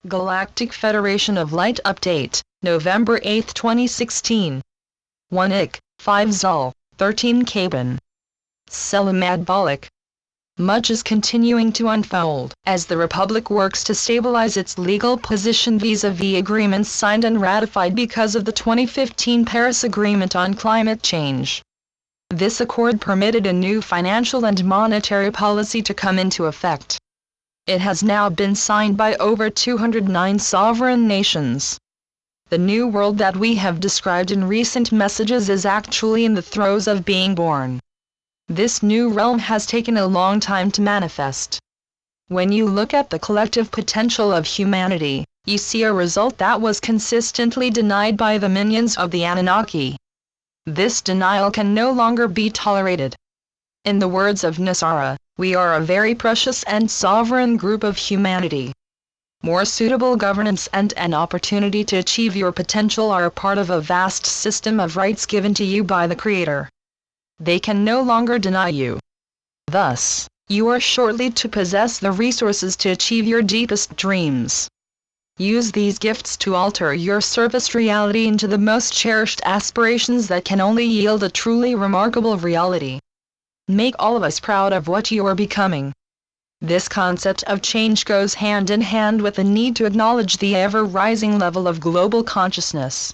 Galactic Federation of Light Update, November 8, 2016. 1 Ik, 5 Zul, 13 Kaban. Selamad. Much is continuing to unfold as the Republic works to stabilize its legal position vis-a-vis agreements signed and ratified because of the 2015 Paris Agreement on climate change. This accord permitted a new financial and monetary policy to come into effect. It has now been signed by over 209 sovereign nations. The new world that we have described in recent messages is actually in the throes of being born. This new realm has taken a long time to manifest. When you look at the collective potential of humanity, you see a result that was consistently denied by the minions of the Anunnaki. This denial can no longer be tolerated. In the words of Nasara, we are a very precious and sovereign group of humanity. More suitable governance and an opportunity to achieve your potential are a part of a vast system of rights given to you by the Creator. They can no longer deny you. Thus, you are shortly to possess the resources to achieve your deepest dreams. Use these gifts to alter your surface reality into the most cherished aspirations that can only yield a truly remarkable reality. Make all of us proud of what you are becoming. This concept of change goes hand in hand with the need to acknowledge the ever-rising level of global consciousness.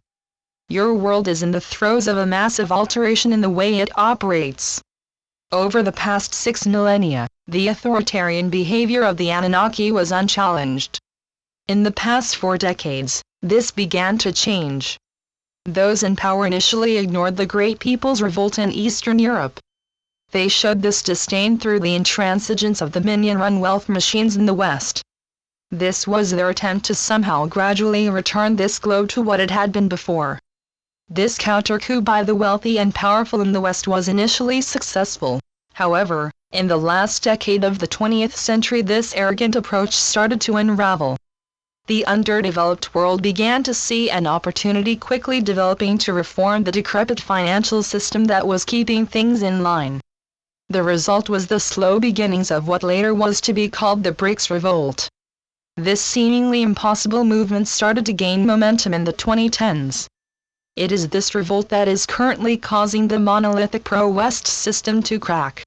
Your world is in the throes of a massive alteration in the way it operates. Over the past 6 millennia, the authoritarian behavior of the Anunnaki was unchallenged. In the past 4 decades, this began to change. Those in power initially ignored the Great People's Revolt in Eastern Europe. They showed this disdain through the intransigence of the minion-run wealth machines in the West. This was their attempt to somehow gradually return this globe to what it had been before. This counter-coup by the wealthy and powerful in the West was initially successful. However, in the last decade of the 20th century this arrogant approach started to unravel. The underdeveloped world began to see an opportunity quickly developing to reform the decrepit financial system that was keeping things in line. The result was the slow beginnings of what later was to be called the BRICS Revolt. This seemingly impossible movement started to gain momentum in the 2010s. It is this revolt that is currently causing the monolithic pro-West system to crack.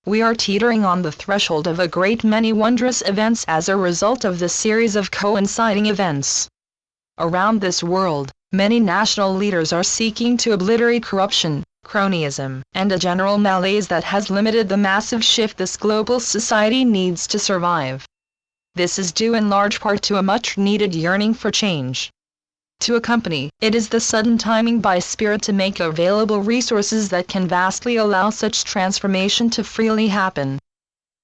We are teetering on the threshold of a great many wondrous events as a result of this series of coinciding events. Around this world, many national leaders are seeking to obliterate corruption, cronyism, and a general malaise that has limited the massive shift this global society needs to survive. This is due in large part to a much-needed yearning for change. To accompany, it is the sudden timing by Spirit to make available resources that can vastly allow such transformation to freely happen.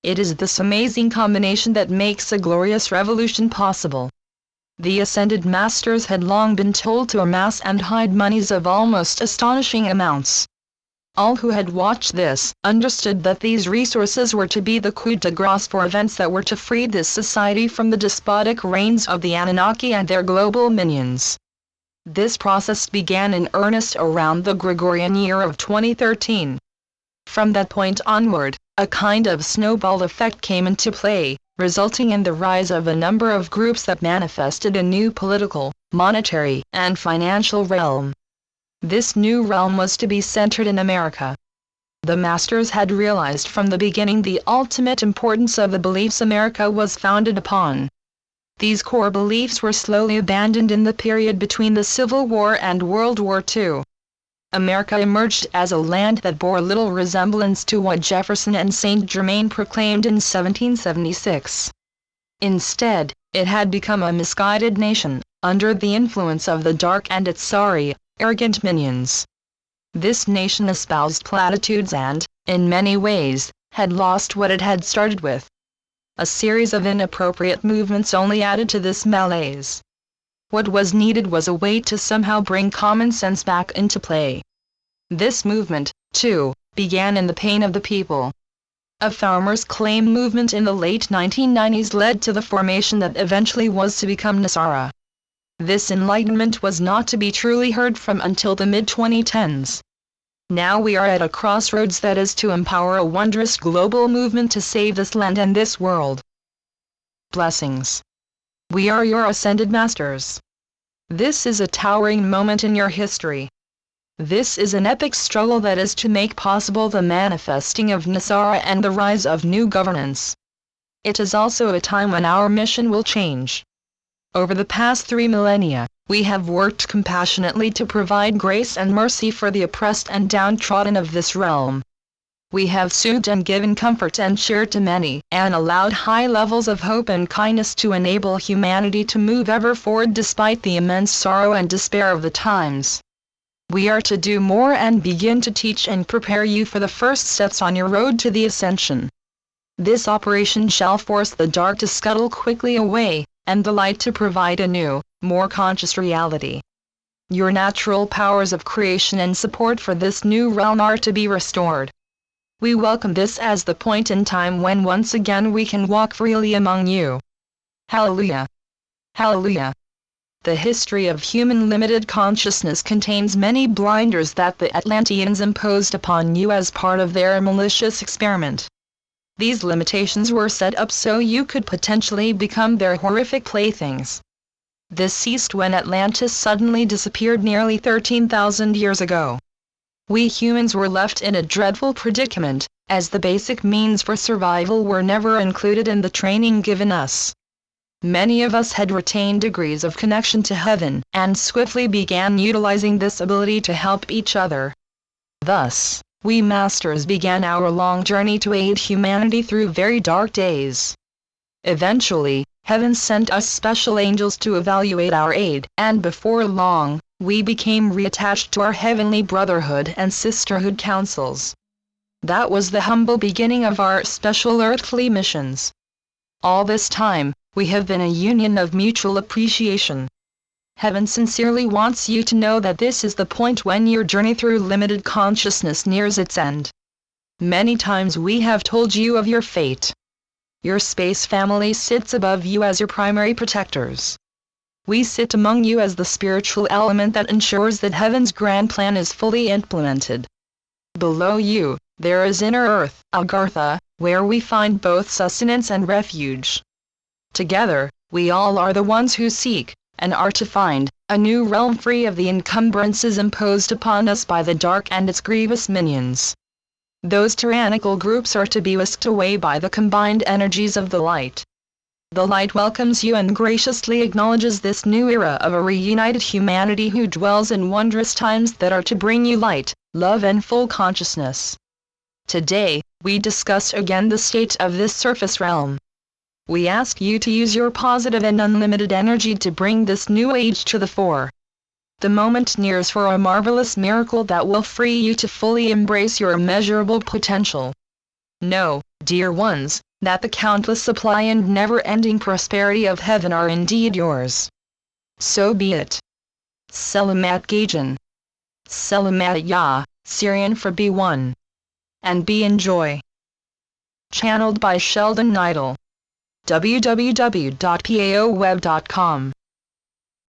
It is this amazing combination that makes a glorious revolution possible. The Ascended Masters had long been told to amass and hide monies of almost astonishing amounts. All who had watched this understood that these resources were to be the coup de grace for events that were to free this society from the despotic reigns of the Anunnaki and their global minions. This process began in earnest around the Gregorian year of 2013. From that point onward, a kind of snowball effect came into play, resulting in the rise of a number of groups that manifested a new political, monetary, and financial realm. This new realm was to be centered in America. The Masters had realized from the beginning the ultimate importance of the beliefs America was founded upon. These core beliefs were slowly abandoned in the period between the Civil War and World War II. America emerged as a land that bore little resemblance to what Jefferson and Saint Germain proclaimed in 1776. Instead, it had become a misguided nation, under the influence of the dark and its sorry, arrogant minions. This nation espoused platitudes and, in many ways, had lost what it had started with. A series of inappropriate movements only added to this malaise. What was needed was a way to somehow bring common sense back into play. This movement, too, began in the pain of the people. A farmers' claim movement in the late 1990s led to the formation that eventually was to become Nasara. This enlightenment was not to be truly heard from until the mid-2010s. Now we are at a crossroads that is to empower a wondrous global movement to save this land and this world. Blessings. We are your ascended masters. This is a towering moment in your history. This is an epic struggle that is to make possible the manifesting of Nasara and the rise of new governance. It is also a time when our mission will change. Over the past 3 millennia, we have worked compassionately to provide grace and mercy for the oppressed and downtrodden of this realm. We have soothed and given comfort and cheer to many, and allowed high levels of hope and kindness to enable humanity to move ever forward despite the immense sorrow and despair of the times. We are to do more and begin to teach and prepare you for the first steps on your road to the ascension. This operation shall force the dark to scuttle quickly away, and the light to provide a new, more conscious reality. Your natural powers of creation and support for this new realm are to be restored. We welcome this as the point in time when once again we can walk freely among you. Hallelujah! Hallelujah! The history of human limited consciousness contains many blinders that the Atlanteans imposed upon you as part of their malicious experiment. These limitations were set up so you could potentially become their horrific playthings. This ceased when Atlantis suddenly disappeared nearly 13,000 years ago. We humans were left in a dreadful predicament, as the basic means for survival were never included in the training given us. Many of us had retained degrees of connection to heaven, and swiftly began utilizing this ability to help each other. Thus, we masters began our long journey to aid humanity through very dark days. Eventually, heaven sent us special angels to evaluate our aid, and before long, we became reattached to our heavenly brotherhood and sisterhood councils. That was the humble beginning of our special earthly missions. All this time, we have been a union of mutual appreciation. Heaven sincerely wants you to know that this is the point when your journey through limited consciousness nears its end. Many times we have told you of your fate. Your space family sits above you as your primary protectors. We sit among you as the spiritual element that ensures that heaven's grand plan is fully implemented. Below you, there is inner earth, Agartha, where we find both sustenance and refuge. Together, we all are the ones who seek, and are to find, a new realm free of the encumbrances imposed upon us by the dark and its grievous minions. Those tyrannical groups are to be whisked away by the combined energies of the light. The light welcomes you and graciously acknowledges this new era of a reunited humanity who dwells in wondrous times that are to bring you light, love and full consciousness. Today, we discuss again the state of this surface realm. We ask you to use your positive and unlimited energy to bring this new age to the fore. The moment nears for a marvelous miracle that will free you to fully embrace your immeasurable potential. Know, dear ones, that the countless supply and never-ending prosperity of heaven are indeed yours. So be it. Selamat Gajan. Selamat Ya, Syrian for B1. And be enjoy. Channeled by Sheldon Neidl. www.paoweb.com